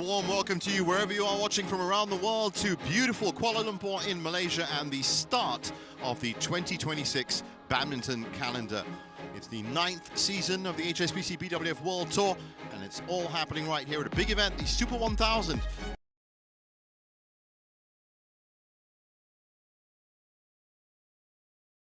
warm welcome to you wherever you are watching from around the world to beautiful Kuala Lumpur in Malaysia and the start of the 2026 badminton calendar. It's the 9th season of the HSBC BWF World Tour, and it's all happening right here at a big event, the Super 1000.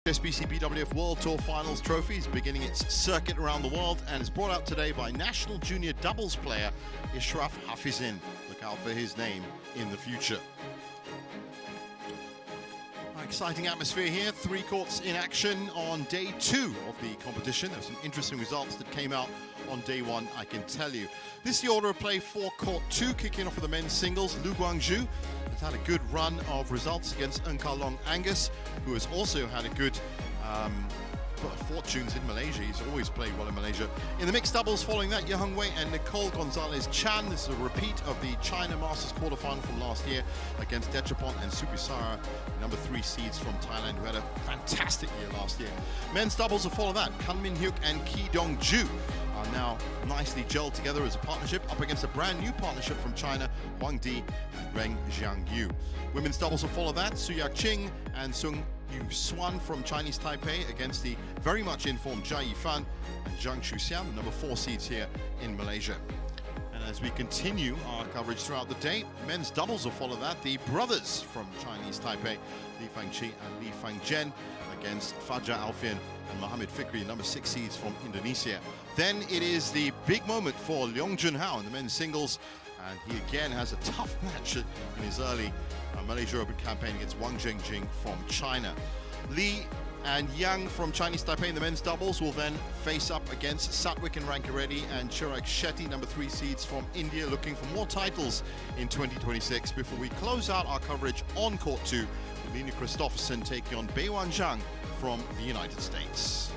HSBC BWF World Tour Finals trophy is beginning its circuit around the world and is brought out today by national junior doubles player Ishraf Hafizin. Look out for his name in the future. Exciting atmosphere here, 3 courts in action on day 2 of the competition. There's some interesting results that came out on day 1, I can tell you. This is the order of play for court 2, kicking off with the men's singles. Guang has had a good run of results against Angus, who has also had a good fortunes in Malaysia. He's always played well in Malaysia. In the mixed doubles following that, Yang Wei and Nicole Gonzalez-Chan. This is a repeat of the China Masters quarterfinal from last year against Dechapont and Supisara, number 3 seeds from Thailand, who had a fantastic year last year. Men's doubles will follow that. Kan Min Hyuk and Ki Dong Ju are now nicely gelled together as a partnership up against a brand new partnership from China, Huang Di and Reng Jiangyu. Women's doubles will follow that. Su Yak Ching and Sung Yu Swan from Chinese Taipei against the very much informed Jia Yifan and Zhang Chuxian, the number 4 seeds here in Malaysia. And as we continue our coverage throughout the day, men's doubles will follow that. The brothers from Chinese Taipei, Li Fangqi and Li Fangzhen, against Fajar Alfian and Mohamed Fikri, number 6 seeds from Indonesia. Then it is the big moment for Leong Junhao in the men's singles, and he again has a tough match in his early Malaysia Open campaign against Wang Zhengjing from China. Li and Yang from Chinese Taipei in the men's doubles will then face up against Satwik and Rankireddy and Chirag Shetty, number 3 seeds from India, looking for more titles in 2026 before we close out our coverage on court 2 with Lina Christopherson taking on Beiwan Zhang from the United States.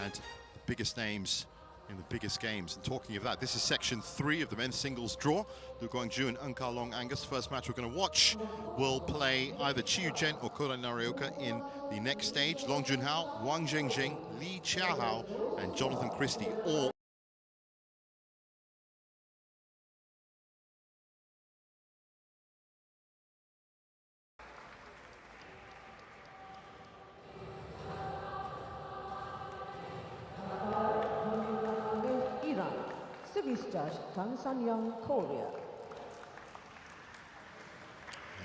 And the biggest names in the biggest games. And talking of that, this is section 3 of the men's singles draw. Lu Guangju and Long Angus. First match we're going to watch will play either Chiyu Zhen or Koda Narioka in the next stage. Leong Junhao, Wang Zhengjing, Li Chiahao and Jonathan Christie all Korea.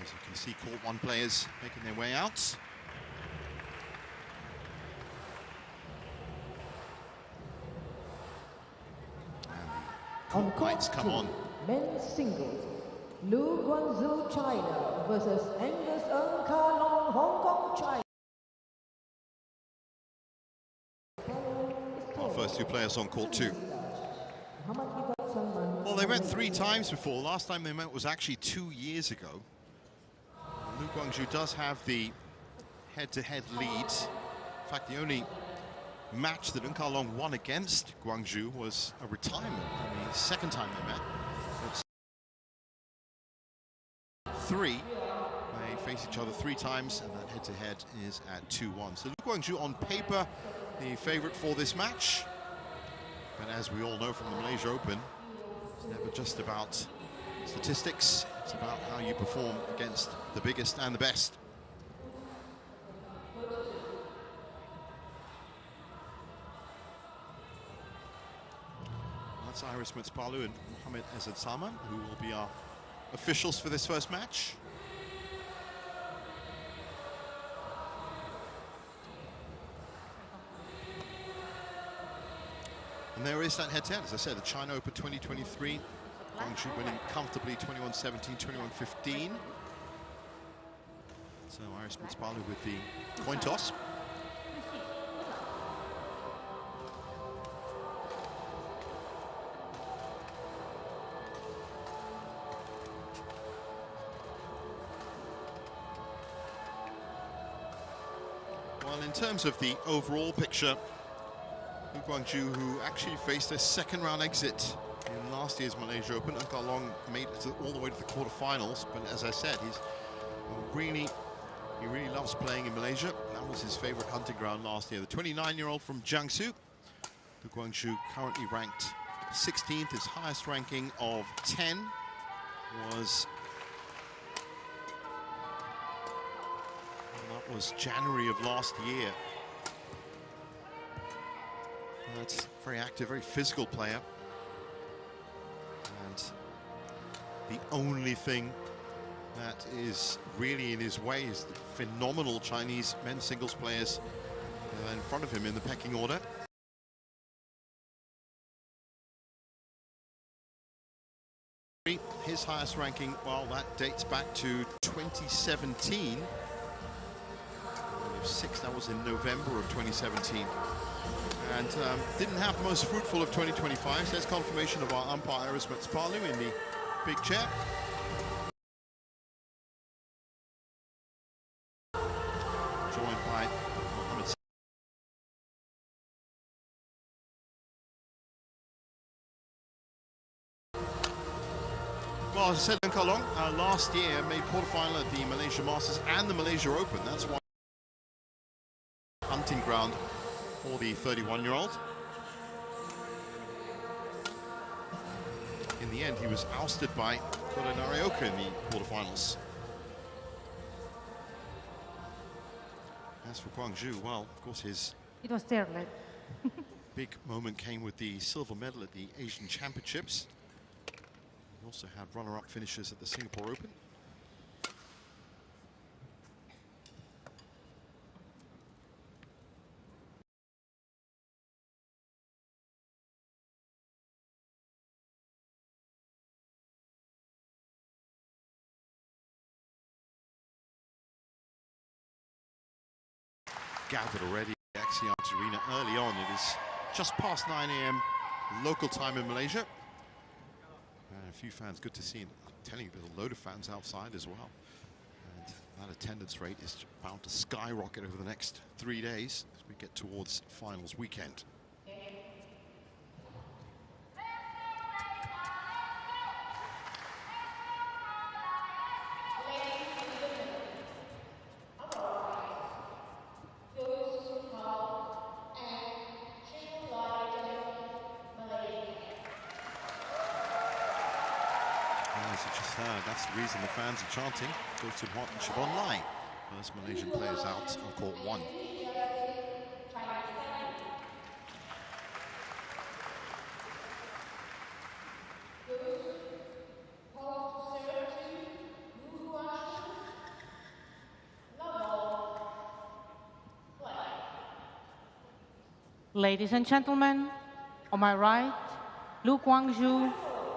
As you can see, court 1 players making their way out. And the lights come on. Men's singles. Lu Guangzhou, China versus Angus Long, Hong Kong, China. Our first 2 players on court 2. Well, they met 3 times before. Last time they met was actually 2 years ago. Lu Guangju does have the head-to-head lead. In fact, the only match that Long won against Guangju was a retirement the second time they met. It's 3. They face each other 3 times, and that head-to-head is at 2-1. So Lu Guangju on paper, the favorite for this match. But as we all know from the Malaysia Open, it's never just about statistics, it's about how you perform against the biggest and the best. That's Iris Mutspalu and Mohamed Ezad Salman, who will be our officials for this first match. And there is that head-to-head, as I said, the China Open 2023. Guangzhou winning comfortably 21-17, 21-15. So Iris Mutspalu with the coin toss. Well, in terms of the overall picture, Lu Guangju, who actually faced a second-round exit in last year's Malaysia Open. Long made it all the way to the quarterfinals, but as I said, he really loves playing in Malaysia. That was his favorite hunting ground last year. The 29-year-old from Jiangsu The Guangzhou currently ranked 16th. His highest ranking of 10 was January of last year. That's a very active, very physical player. And the only thing that is really in his way is the phenomenal Chinese men's singles players in front of him in the pecking order. His highest ranking, well, that dates back to 2017. That was in November of 2017. And didn't have the most fruitful of 2025. So there's confirmation of our umpire, Ismet Spalu, in the big chair. Joined by Mohammed. Well, as I said, Kalong last year made quarterfinal at the Malaysia Masters and the Malaysia Open. That's why hunting ground for the 31-year-old. In the end, he was ousted by Kota Narioka in the quarterfinals. As for Guangzhou, well, of course, it was there, big moment came with the silver medal at the Asian Championships. He also had runner-up finishes at the Singapore Open. Gathered already at Axiata Arena early on. It is just past 9 AM local time in Malaysia. A few fans, good to see. I'm telling you, there's a load of fans outside as well. And that attendance rate is bound to skyrocket over the next 3 days as we get towards finals weekend. That's the reason the fans are chanting. Go to partnership online. First Malaysian players out on court 1. Ladies and gentlemen, on my right, Guangzhou,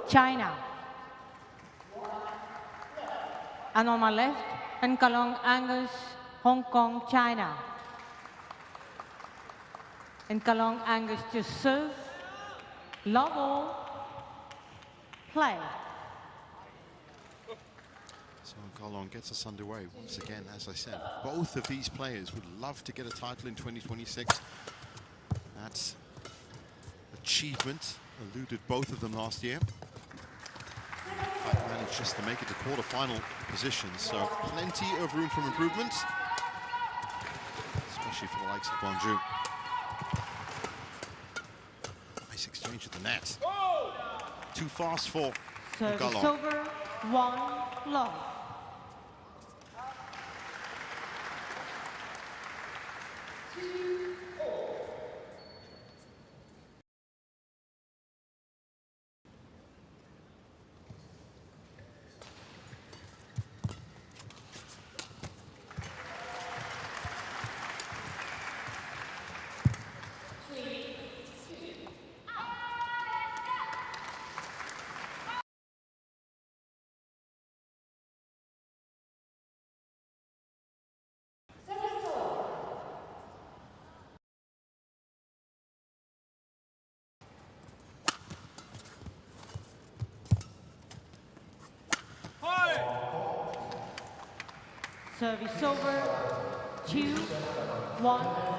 China. And on my left, Kalong Angus, Hong Kong, China. Kalong Angus to serve, love all, play. So Kalong gets us underway once again. As I said, both of these players would love to get a title in 2026. That achievement eluded both of them last year. Managed just to make it to quarter-final positions, so plenty of room for improvement, especially for the likes of Guangzhou. Nice exchange at the net. Too fast for Service over, 1 love. Service over, 2-1.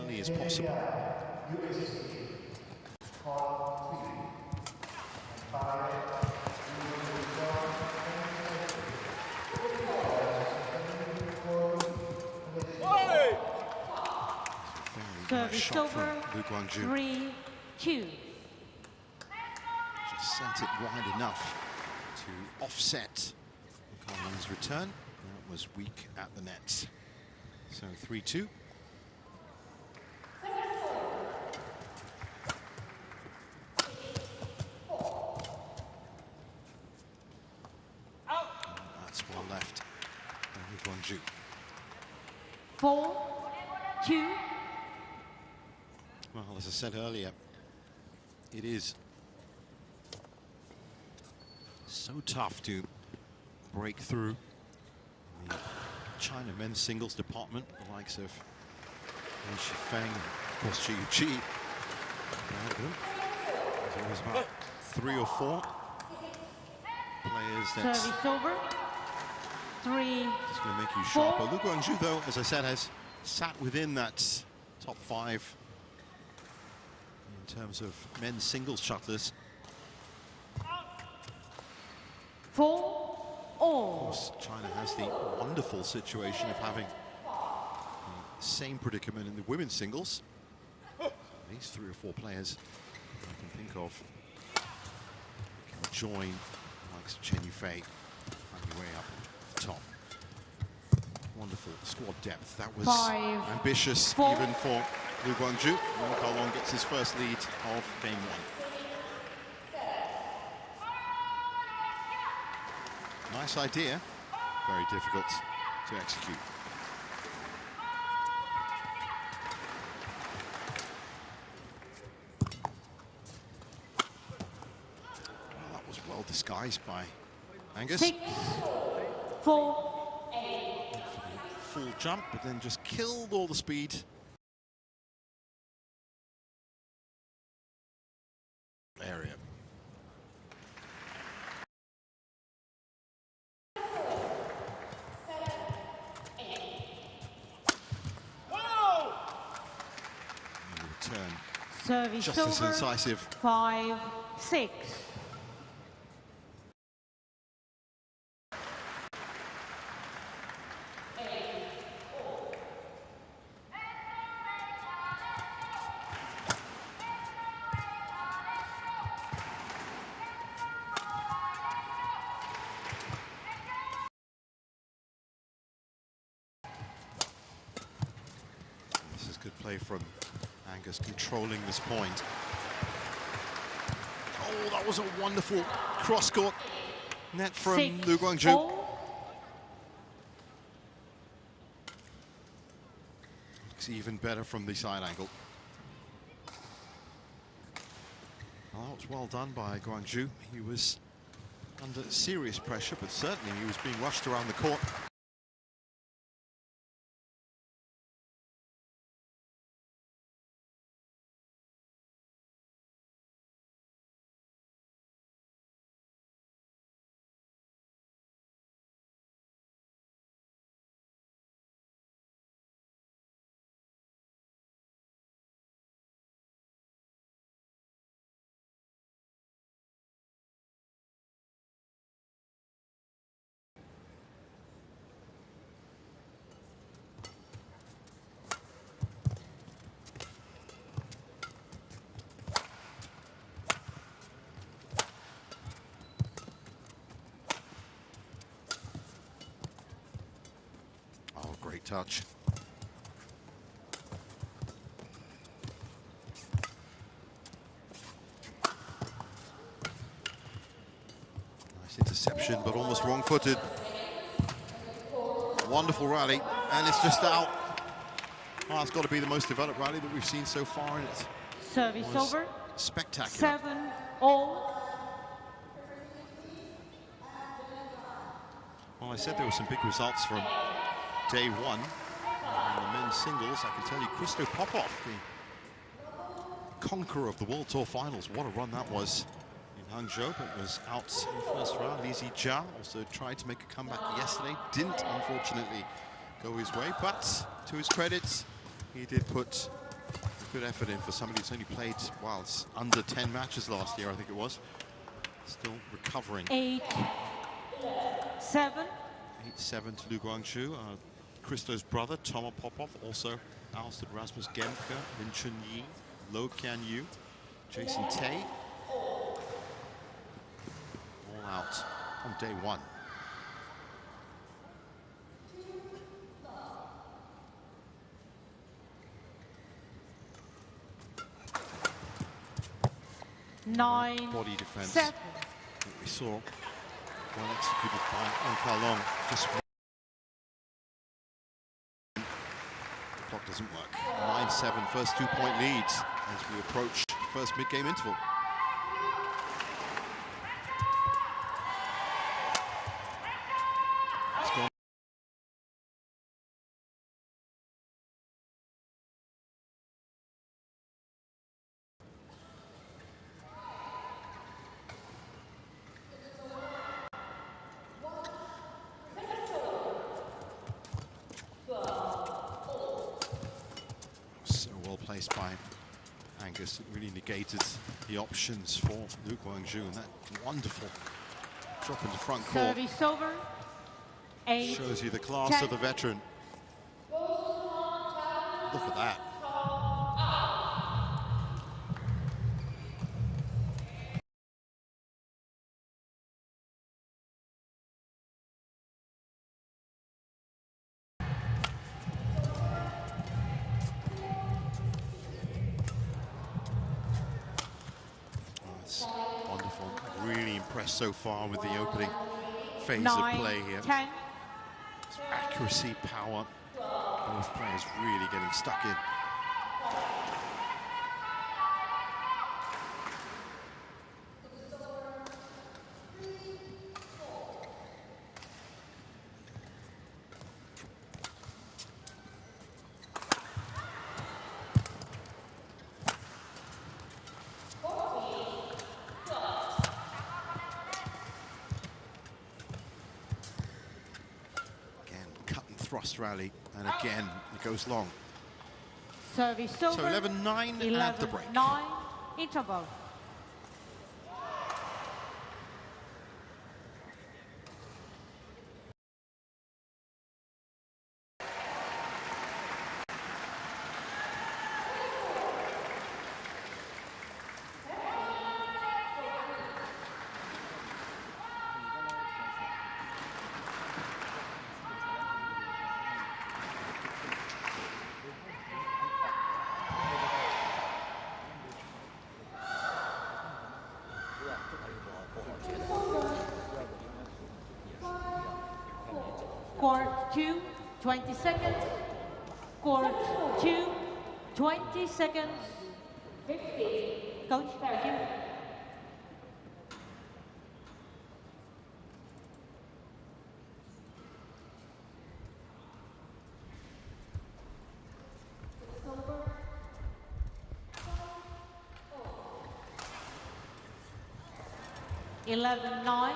early as possible. Service over, 3-2. Just sent it wide enough to offset Collins' return. That was weak at the net. So 3-2. That's well left. Guang. 4-2. Well, as I said earlier, it is so tough to break through the China men's singles department, the likes of Li Shifeng, of course Chi Yuqi. There's always about 3 or 4 players that's Service over, 3-4. just going to make you sharper. Lu Guangzhou, though, as I said, has sat within that top 5 in terms of men's singles shuttlers. 4-all. Of course, China has the wonderful situation of having the same predicament in the women's singles. These 3 or 4 players I can think of can join the likes of Chen Yufei on the way up top. Wonderful squad depth. That was 5, ambitious 4. even for Lu Guangzhou. Wang Kaolong gets his first lead of game 1. Nice idea, very difficult to execute. Well, that was well disguised by Angus. 6-4. Full jump, but then just killed all the speed. Area. Return Service just as over, incisive. 5-6. This is good play from Angus, controlling this point. Oh, that was a wonderful cross-court net from Lu Guangzhou. Looks even better from the side angle. Well, that was well done by Guangzhou. He was under serious pressure, but certainly he was being rushed around the court. Great touch. Nice interception, but almost wrong-footed. Wonderful rally, and it's just out. Oh, it's got to be the most developed rally that we've seen so far, and it's Service over, spectacular. 7-all. Well, I said there were some big results from day 1 in the men's singles. I can tell you, Christo Popov, the conqueror of the World Tour Finals, what a run that was in Hangzhou, but was out in the first round. Li Zijia also tried to make a comeback yesterday, didn't unfortunately go his way, but to his credit, he did put Good effort in for somebody who's only played, well, it's under 10 matches last year, I think it was. Still recovering. 8-7. 8-7 to Lu Guangzhou. Christo's brother, Toma Popov, also ousted Rasmus Gemke, Lin Chunyi, Lo Kian Yu, Jason Tay. All out on day one. Body defense that we saw well executed by Ankalong. Just the clock doesn't work. 9-7, first 2-point leads as we approach the first mid-game interval. It's gone. Placed by Angus. It really negated the options for Lu Guangzhou, and that wonderful drop into front court. Service over. 8, shows you the class 10. of the veteran. Look at that. Wonderful. Really impressed so far with the opening phase 9, of play here. 10. It's accuracy, power. Both players really getting stuck in. Thrust rally, and again it goes long. Service over. So 11-9 at the break. 11-9 interval. Court 2, 20 seconds. Court 2, 20 seconds. 50. Coach, thank you. Eleven, 9.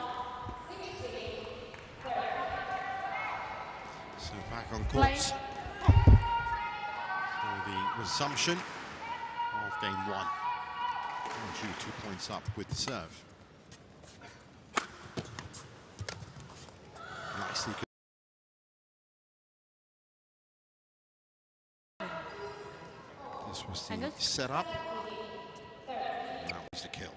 So back on court for the resumption of game one. Guangzhou 2 points up with the serve. Nicely. This was the Angus. setup. That was the kill.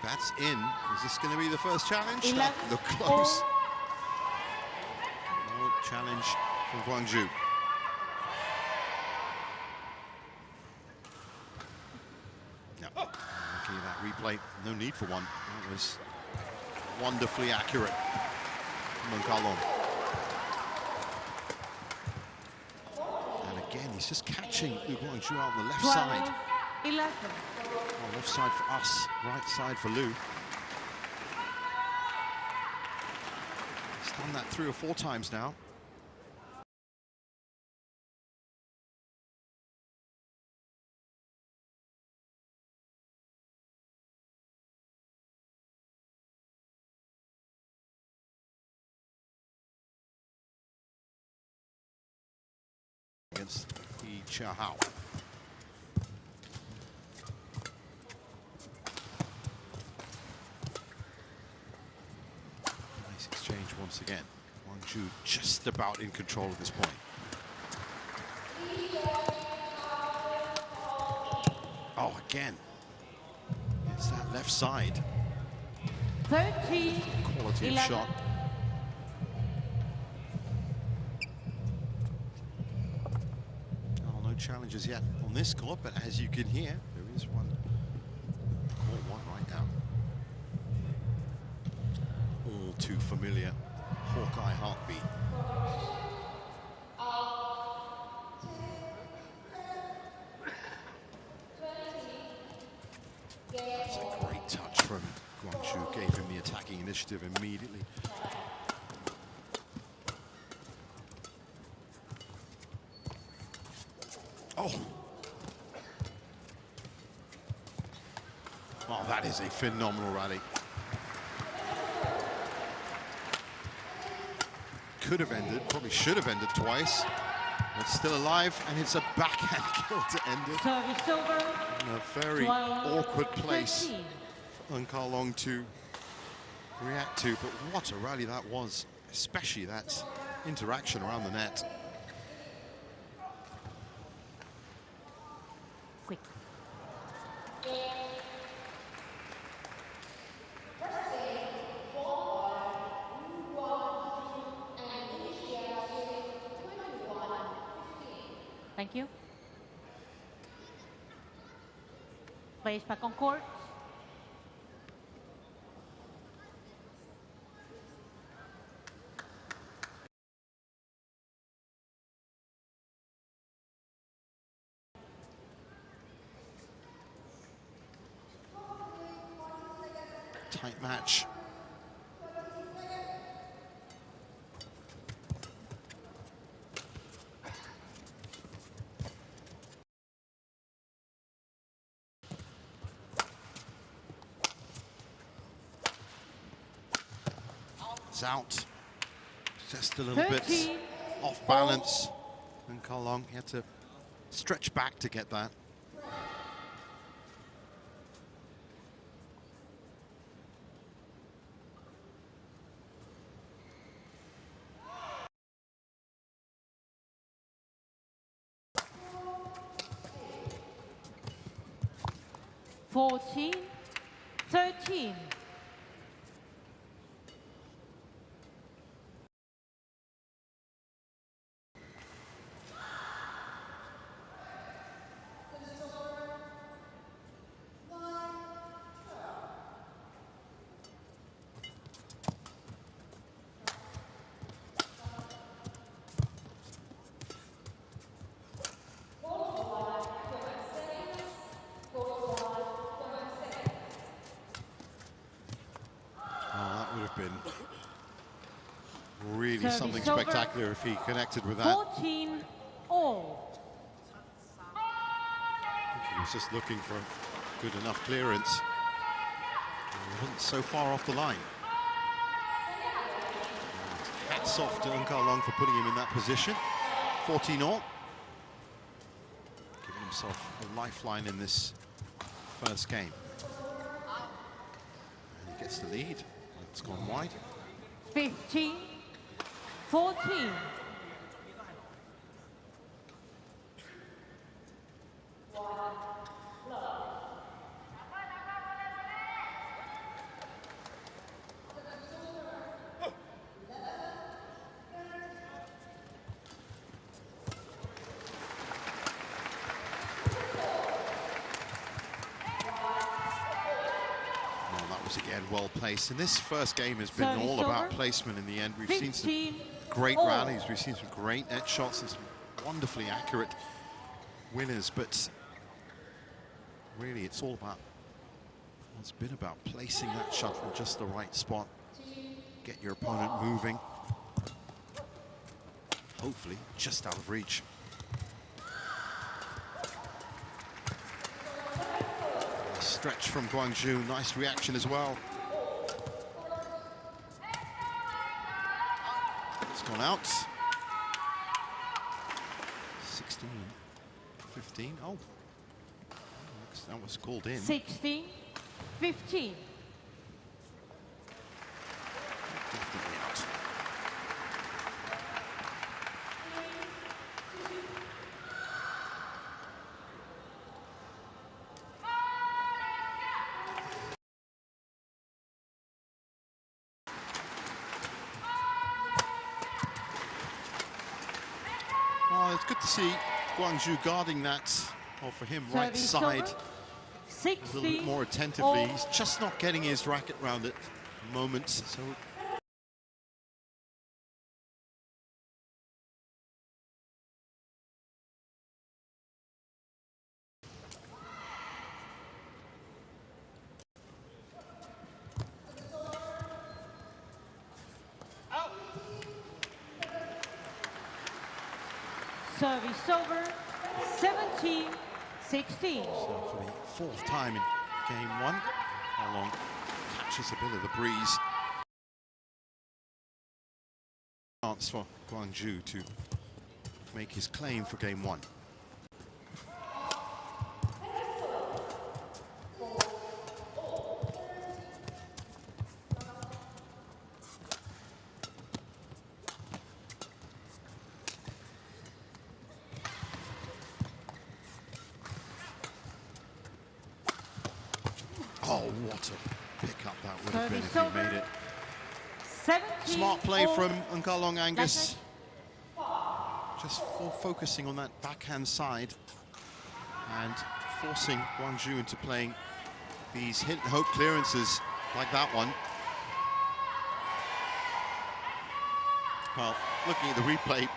That's in. Is this going to be the first challenge? 11, Look close. No challenge from Guangzhou. No. Looking at that replay, no need for one. That was wonderfully accurate from Kalong. And again, he's just catching Lu Guangzhou out on the left 12, side. 11. Well, left side for us, right side for Lu. Done that 3 or 4 times now. Against the Chahao. Nice exchange once again. Guang just about in control at this point. Oh, again. It's that left side. 30, Quality 11. of shot. Oh, no challenges yet on this court, but as you can hear, there is one. Court one right now. All too familiar Hawkeye heartbeat. That's a great touch from Guang, gave him the attacking initiative immediately. Oh. Oh, that is a phenomenal rally. Could have ended, probably should have ended twice. But still alive, and it's a backhand kill to end it. Service over. In a very 12, awkward place 13. for Unkalong to react to. But what a rally that was, especially that interaction around the net. Quick. Thank you. Place back on court. Tight match. It's out. Just a little 13. bit off balance. And Kalong had to stretch back to get that. Fourteen, 13. Been really Service something over. spectacular if he connected with that. 14 all. I think he was just looking for good enough clearance. He wasn't so far off the line. And hats off to Unkalong for putting him in that position. 14 all. Giving himself a lifeline in this first game. And he gets the lead. It's gone wide. 15, 14. Again, well placed. And this first game has been all about placement in the end. We've seen some great all. rallies. We've seen some great net shots and some wonderfully accurate winners. But really, it's all about, it's been about placing that shot in just the right spot. Get your opponent moving. hopefully just out of reach. A stretch from Guangzhou, nice reaction as well. It's gone out. 16, 15, oh. That was called in. 16, 15. Definitely out. Well, it's good to see Guangzhou guarding that, or for him, right side. A little bit more attentively. He's just not getting his racket round at moments. So Service over, 17, 16. So for the fourth time in game one, How Long catches a bit of the breeze. Chance for Guangzhou to make his claim for game one. Oh, what a pickup that would have been if he made it. 17, Smart play from Unkalong Angus. Just focusing on that backhand side and forcing Guangzhou into playing these hit and hope clearances like that one. Well, looking at the replay,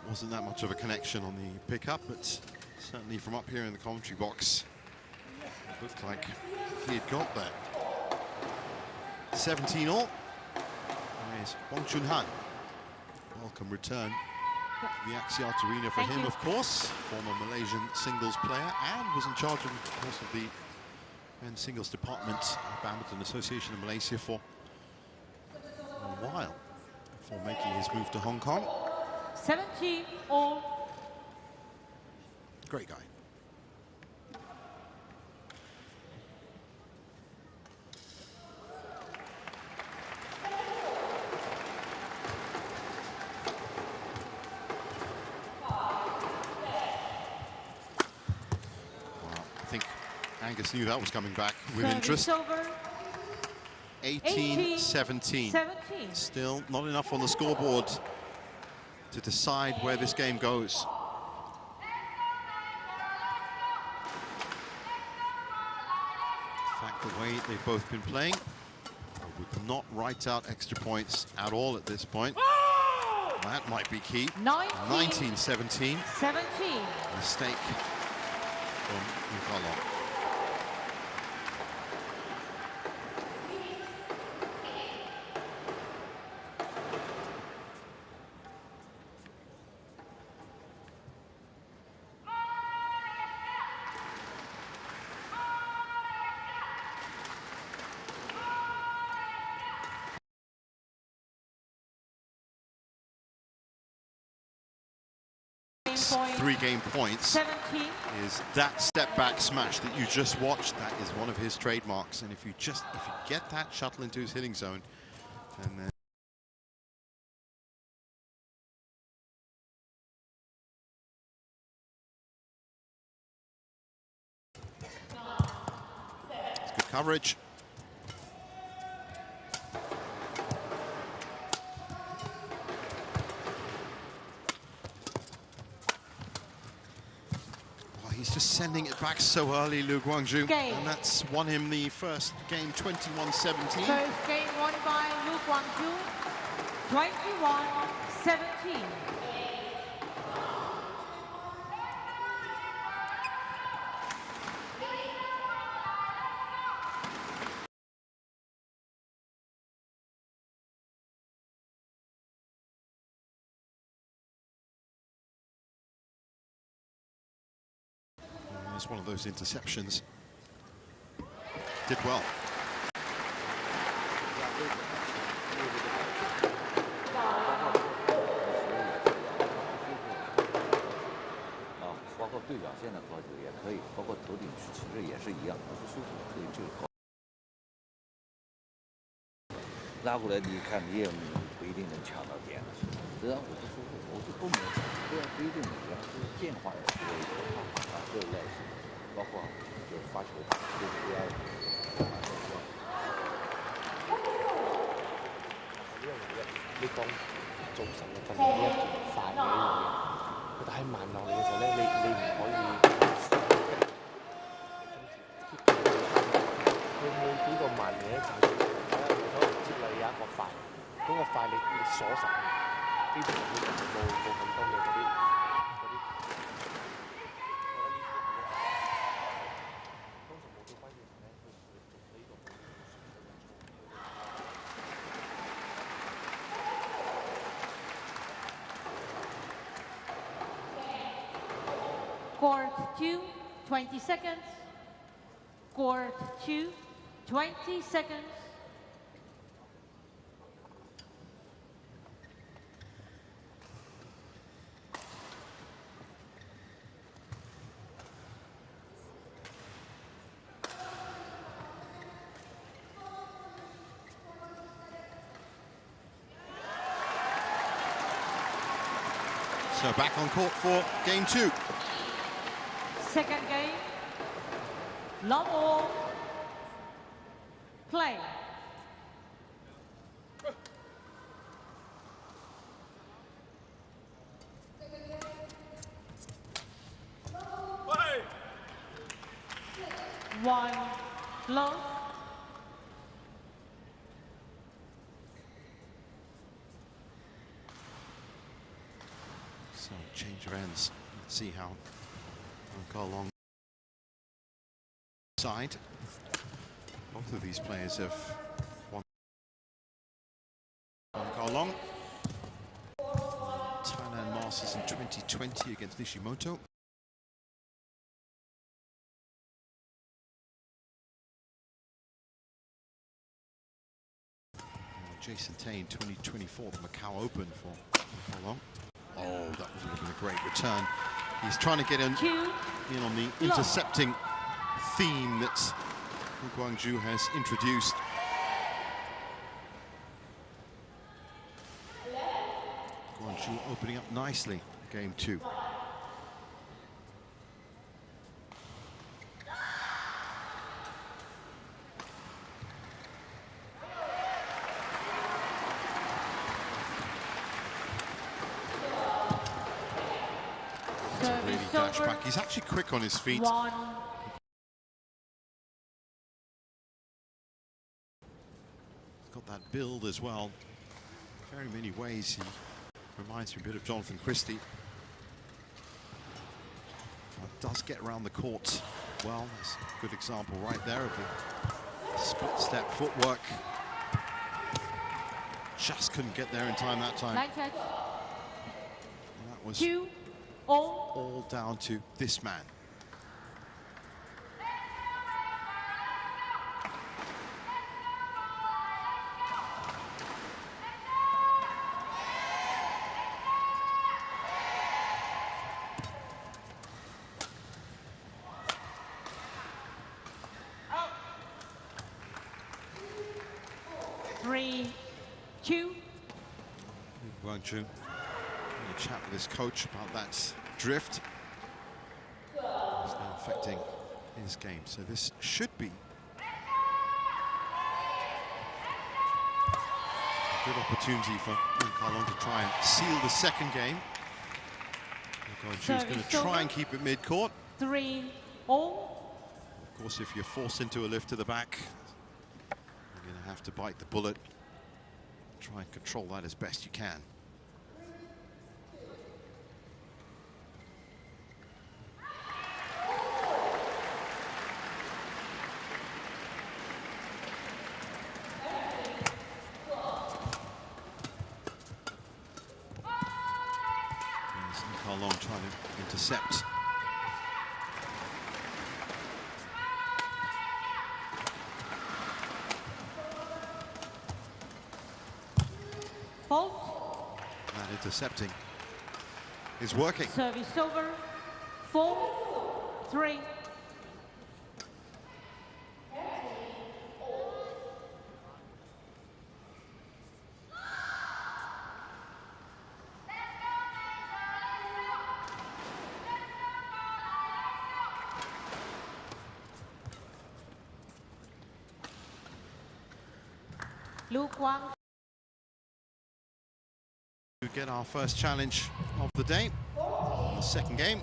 wasn't that much of a connection on the pickup, but certainly from up here in the commentary box, it looked like he had got there. 17 all. There's Wong Chun Han. Welcome return to the Axiata Arena for him, of course. Former Malaysian singles player and was in charge, of course, of the men's singles department of Badminton Association of Malaysia for a while before making his move to Hong Kong. 17 all. Great guy. I think Angus knew that was coming back with interest. Over. 18-17. Still not enough on the scoreboard to decide where this game goes. In fact, the way they've both been playing, I would not write out extra points at all at this point. That might be key. 19-17. 17. Mistake from Unkalong. Three-game points 17. is that step-back smash that you just watched. That is one of his trademarks, and if you get that shuttle into his hitting zone, and then it's good coverage. He's just sending it back so early, Liu Guangzhou, and that's won him the first game, 21-17. First game won by Liu Guangzhou, 21-17. That's one of those interceptions. Did well. 包括对角线的高球也可以，包括头顶其实也是一样，不舒服可以这个高。拉过来你看你也不一定能抢到点，只要我不舒服，我就不能抢，不一定能，然后是变化的这个类型，包括就是发球这个 AI。 你講做神嘅訓練呢一件快嘅呢樣嘢，但係慢落嚟嘅時候咧，你唔可以佢每幾個慢嘅就係可能接嚟有一個快，嗰個快你鎖實，基本上冇咁多嘅嗰啲。 Court 2, 20 seconds. Court 2, 20 seconds. So back on court for game 2. Second game. Love all. Play. One love. So change of ends. Let's see how go along side. Both of these players have won. Go along. Thailand Masters in 2020 against Nishimoto. Jason Tay in 2024, the Macau Open for how long? Oh, that would have been a great return. He's trying to get in on the intercepting theme that Guangzhou has introduced. Guangzhou opening up nicely, game 2. Really dash back. He's actually quick on his feet. One. Got that build as well. Very many ways he reminds me a bit of Jonathan Christie. Does get around the court well. That's a good example right there of the split step footwork. Just couldn't get there in time that time. Line check. And that was 2-0. all down to this man. Guangzhou, chat with his coach about that drift. It's now affecting his game, so this should be a good opportunity for Kalong to try and seal the second game. Guangzhou is going to try and keep it mid-court. 3-0. Of course, if you're forced into a lift to the back, you're going to have to bite the bullet. Try and control that as best you can. Long trying to intercept. intercepting is working. Service over. 4-3. Guang. To get our first challenge of the day, the second game,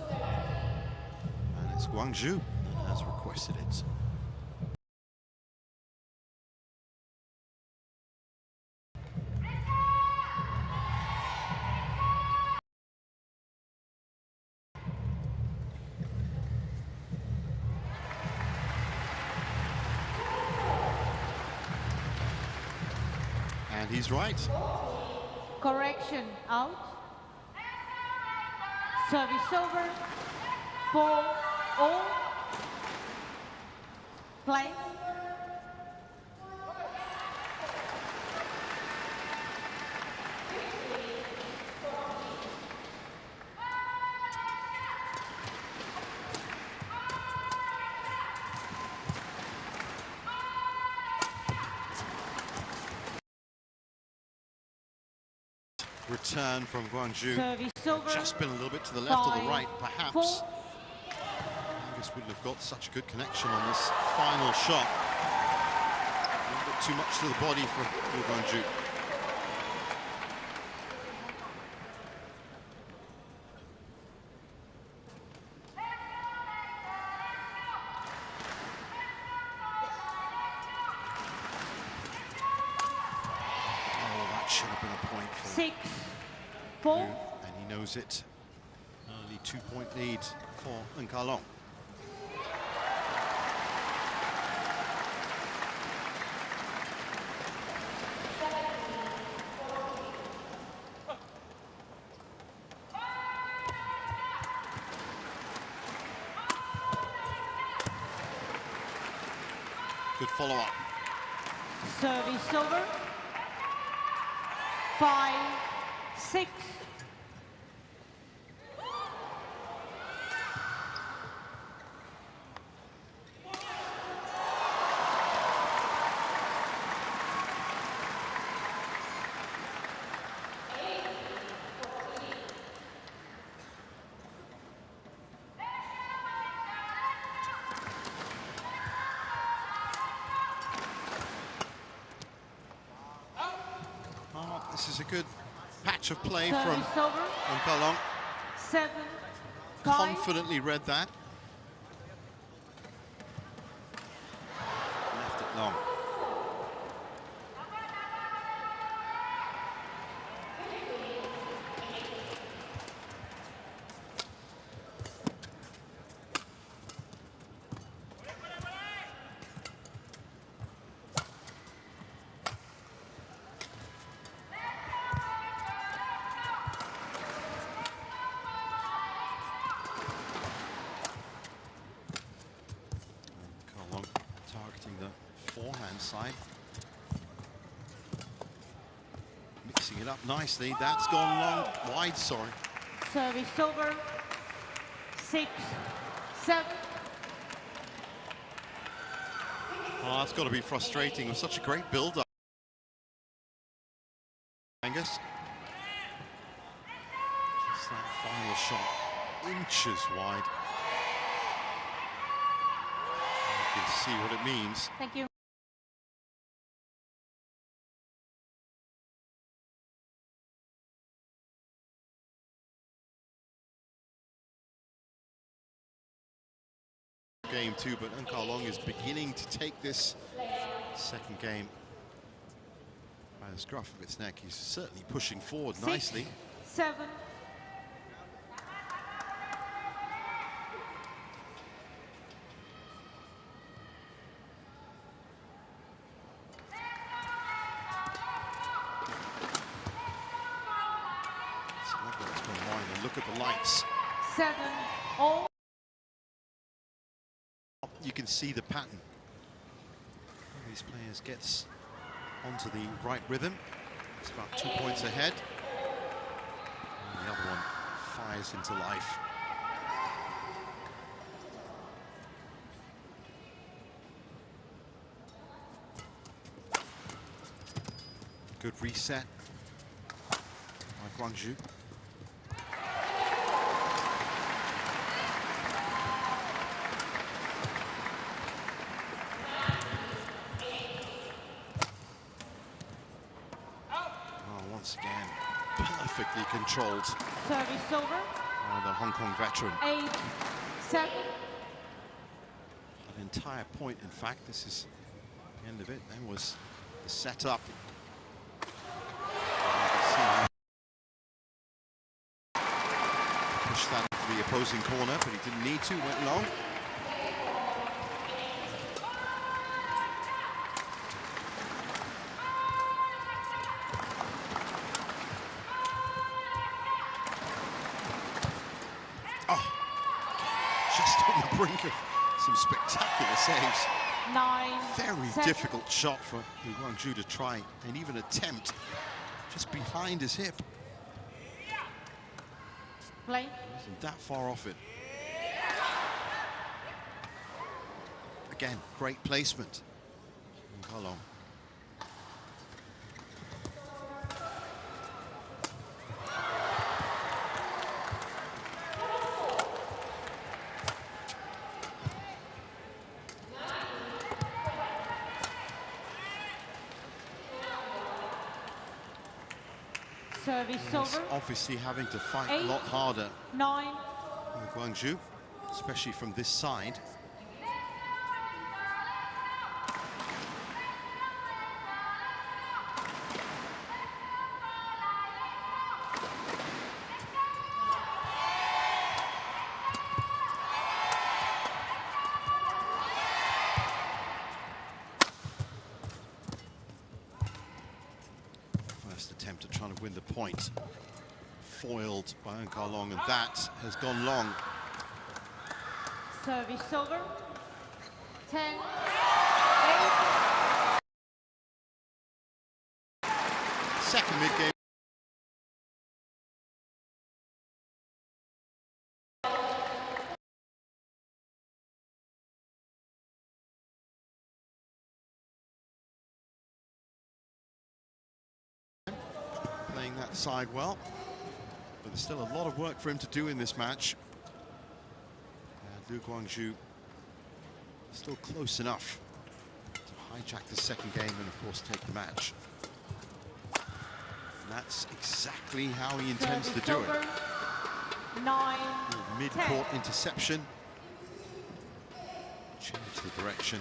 and it's Guang that has requested it. And he's right. Correction, out. Service over. 4-all. Play. Return from Guang. Over. Just been a little bit to the left or the right, perhaps. Angus wouldn't have got such a good connection on this final shot. A little bit too much to the body for Guang. Should have been a point for 6-4, and he knows it. Early 2-point lead for Long. Good follow-up. Service over. 5-6. This is a good patch of play Service from over. Long. 7-5. Confidently read that. Left it long. Targeting the forehand side. Mixing it up nicely. That's gone long, wide, sorry. Service over. 6-7. Oh, that's got to be frustrating with such a great build-up. Angus. Just that final shot, inches wide. You can see what it means. Thank you. Game 2, but Long is beginning to take this second game by the scruff of its neck. He's certainly pushing forward nicely. 6-7. And look at the lights. 7-all. You can see the pattern. One of these players gets onto the right rhythm. It's about 2 points ahead. And the other one fires into life. Good reset by Guangzhou. Once again, perfectly controlled Service over. by the Hong Kong veteran. 8-7. An entire point, in fact. This is the end of it. Then was the setup. Pushed that into the opposing corner, but he didn't need to. Went long. Just on the brink of some spectacular saves. 9-7. Very difficult shot for Guangzhou to try and even attempt just behind his hip. Play. Wasn't that far off it. Again, great placement. Kalong. Service over. Obviously having to fight a lot harder 9. with Guangzhou, especially from this side. Attempt at trying to win the point, foiled by Kalong, and that has gone long. Service over. 10-8. Second mid-game. Playing that side well, but there's still a lot of work for him to do in this match. Lu Guangzhou still close enough to hijack the second game and of course take the match. And that's exactly how he intends to do it. 9. Mid-court interception. Change the direction.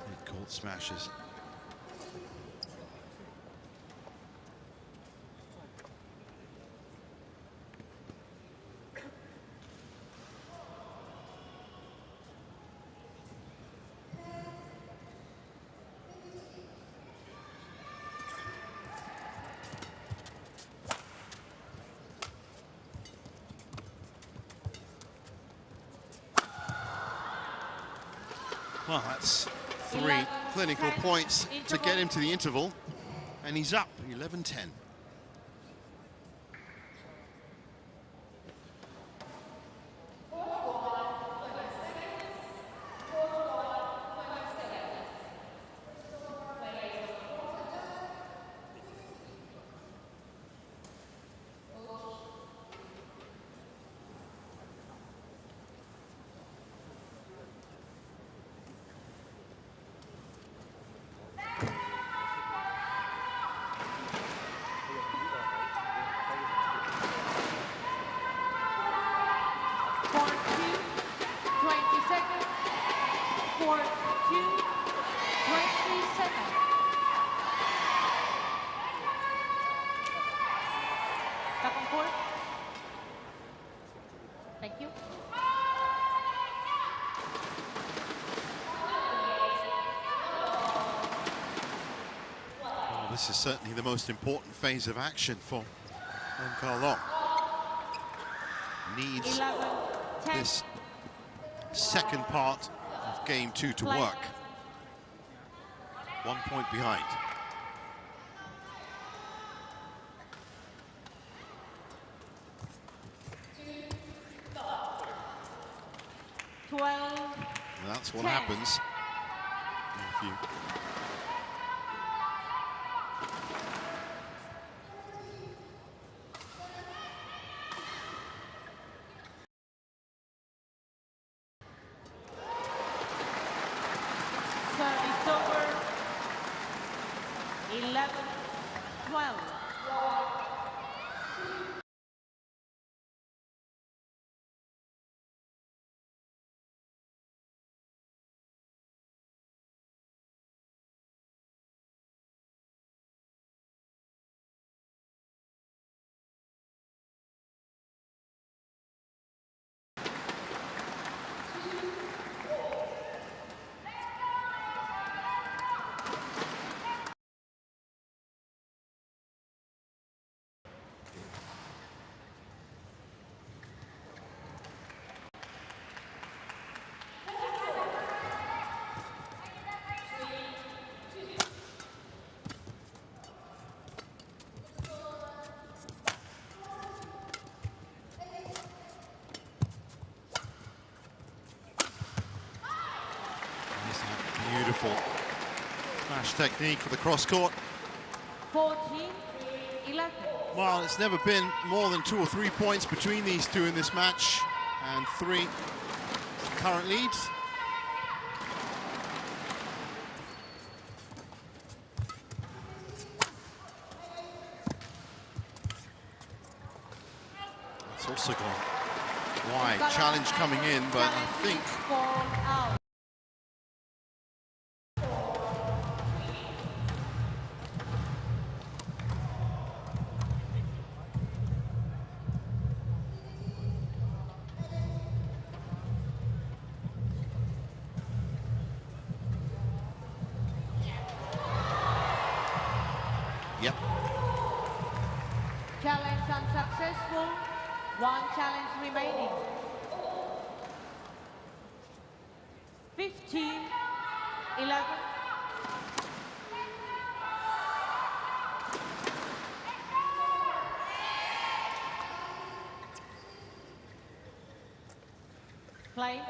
Mid-court smashes. Well, that's 3 clinical points to get him to the interval, and he's up 11-10. Thank you. Well, this is certainly the most important phase of action for Long needs 11, 10. this second part of game 2 to work. 1 point behind. And that's what 10. happens if you Service over. 11, 12. beautiful smash technique for the cross court. 14, 11. Well, it's never been more than 2 or 3 points between these two in this match, and 3 current leads. It's also gone wide. Challenge coming in, but I think Out. yep. Challenge unsuccessful. 1 challenge remaining. 15, 11. Play.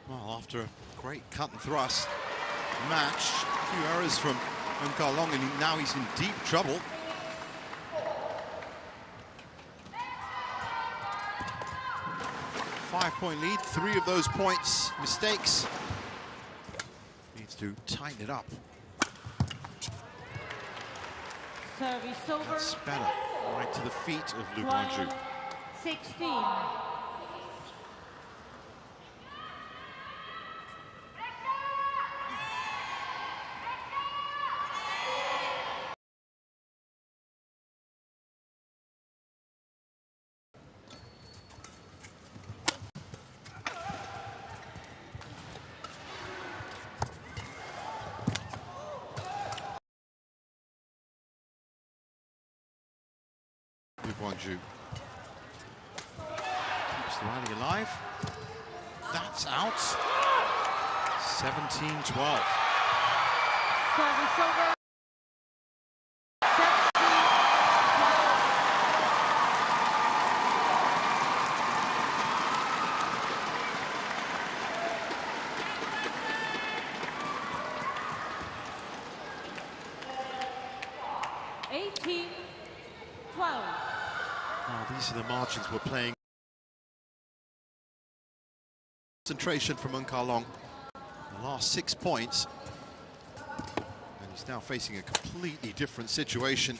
Well, after a great cut and thrust match, a few errors from Long, and now he's in deep trouble. Five-point lead, 3 of those points mistakes. Needs to tighten it up. Service over. That's better, right to the feet of Lu Guangzhou. 16. Guangzhou keeps the rally alive. That's out. 17-12. Service over. 18, 12. Now, these are the margins we're playing. Concentration from Long. The last 6 points. And he's now facing a completely different situation.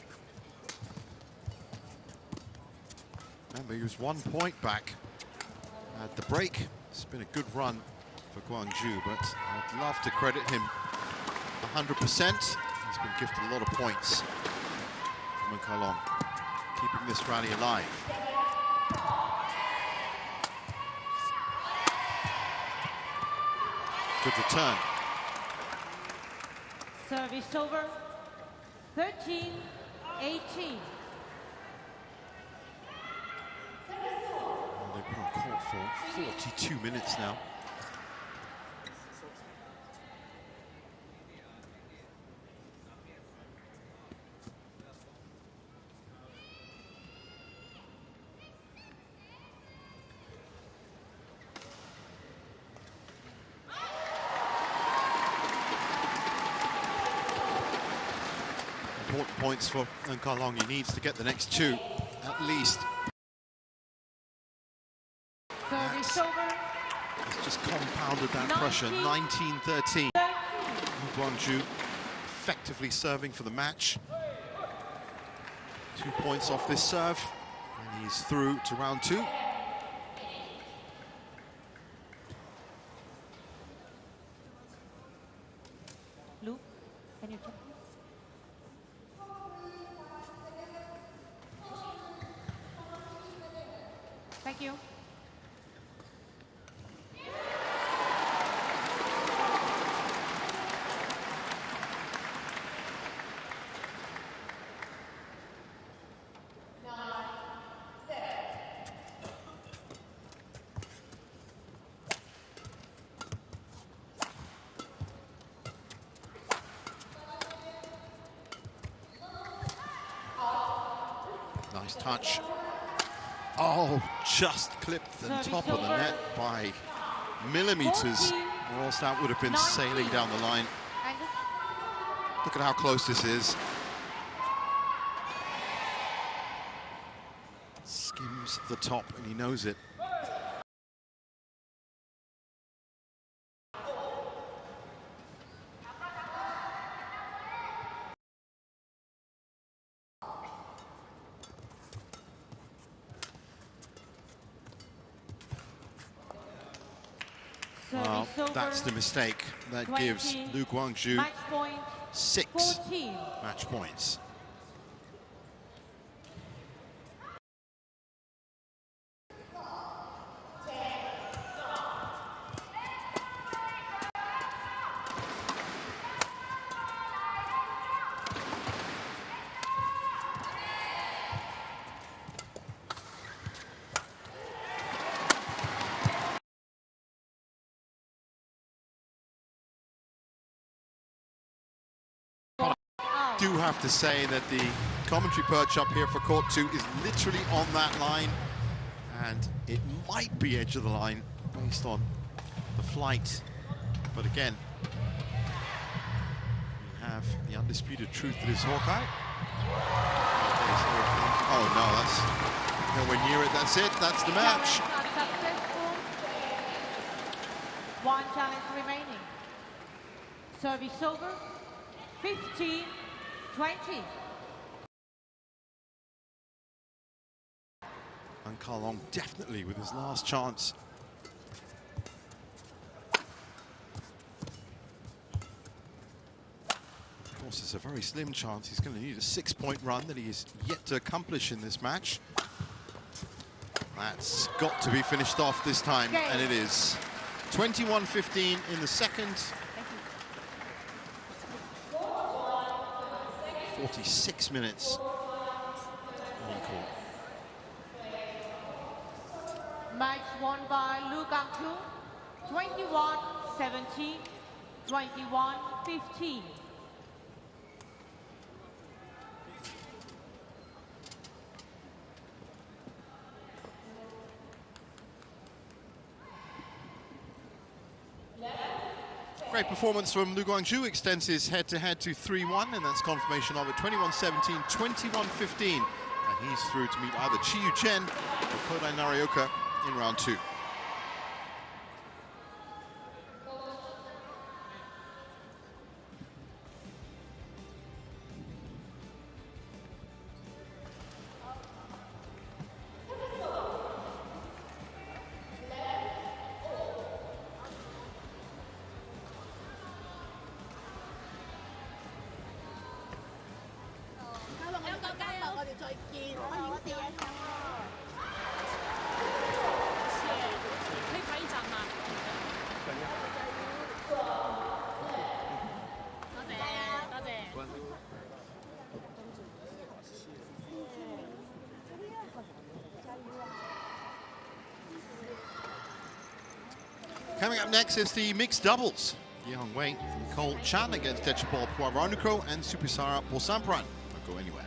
Remember, he was 1 point back at the break. It's been a good run for Guangzhou, but I'd love to credit him 100%. He's been gifted a lot of points from Kalong, keeping this rally alive. Good return. Service over. 13-18. Well, they've been on court for 42 minutes now. Important points for Kalong. He needs to get the next two, at least. Service over. It's just compounded that pressure. 19-13. Guangzhou effectively serving for the match. 2 points off this serve, and he's through to round 2. Luke, can you check? Thank you. Nice touch. Oh, just clipped the top of the net by millimeters, or else that would have been sailing down the line. Angus. Look at how close this is. Skims the top, and he knows it. Well, that's the mistake that gives Lu Guangzhou 6 match points. I do have to say that the commentary perch up here for court 2 is literally on that line, and it might be edge of the line based on the flight, but again, we have the undisputed truth that is Hawkeye. Oh no, that's nowhere near it. That's it, that's the match. One challenge remaining. Service over. 15-20. And Kalong definitely with his last chance. Of course, it's a very slim chance. He's going to need a 6-point run that he is yet to accomplish in this match. That's got to be finished off this time, and it is. 21-15 in the second. 46 minutes. Match won by Lu Guangzhou, 21-17, 21-15. Great performance from Lu Guangzhou, extends his head-to-head to 3-1, and that's confirmation of it. 21-17, 21-15, and he's through to meet either CHN or Kodai Narioka in round 2. Coming up next is the mixed doubles. Yehong Wei, Nicole Chan against Dechapol Poironico and Supisara Bosampran. Don't go anywhere.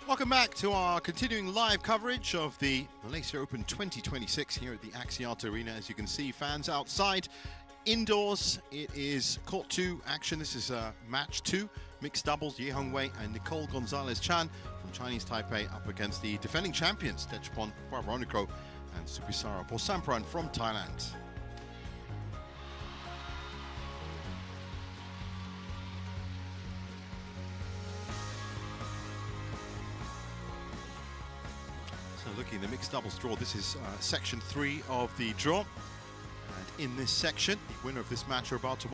Welcome back to our continuing live coverage of the Malaysia Open 2026 here at the Axiata Arena. As you can see, fans outside. Indoors, it is court 2 action. This is match 2, mixed doubles. Yehong Wei and Nicole Gonzalez-Chan from Chinese Taipei up against the defending champions, Dechapol Poironico and Supisara Bosampran from Thailand. Looking at the mixed doubles draw, this is section 3 of the draw, and in this section, the winner of this match are about to